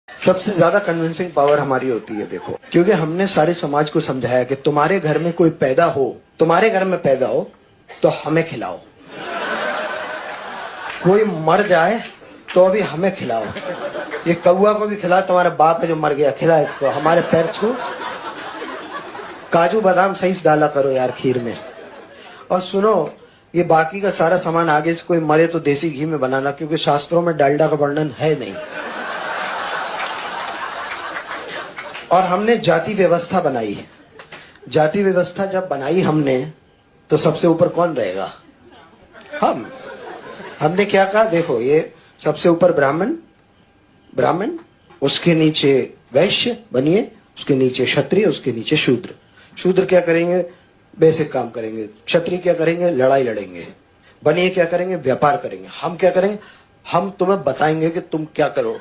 सबसे ज्यादा convincing power हमारी होती है, देखो, क्योंकि हमने सारे समाज को समझाया कि तुम्हारे घर में कोई पैदा हो, तुम्हारे घर में पैदा हो तो हमें खिलाओ, कोई मर जाए तो अभी हमें खिलाओ, ये कौआ को भी खिलाओ, तुम्हारा बाप है जो मर गया, खिला इसको, हमारे पैर छू, काजू बादाम सही से डाला करो यार खीर में। और सुनो, ये बाकी का सारा सामान आगे से कोई मरे तो देसी घी में बनाना, क्योंकि शास्त्रों में डालडा का वर्णन है नहीं। और हमने जाति व्यवस्था बनाई, जाति व्यवस्था जब बनाई हमने तो सबसे ऊपर कौन रहेगा? हमने क्या कहा, देखो ये सबसे ऊपर ब्राह्मण, ब्राह्मण, उसके नीचे वैश्य बनिए, उसके नीचे क्षत्रिय, उसके नीचे शूद्र। शूद्र क्या करेंगे? बेसिक काम करेंगे। क्षत्रिय क्या करेंगे? लड़ाई लड़ेंगे। बनिए क्या करेंगे? व्यापार करेंगे। हम क्या करेंगे? हम तुम्हें बताएंगे कि तुम क्या करो।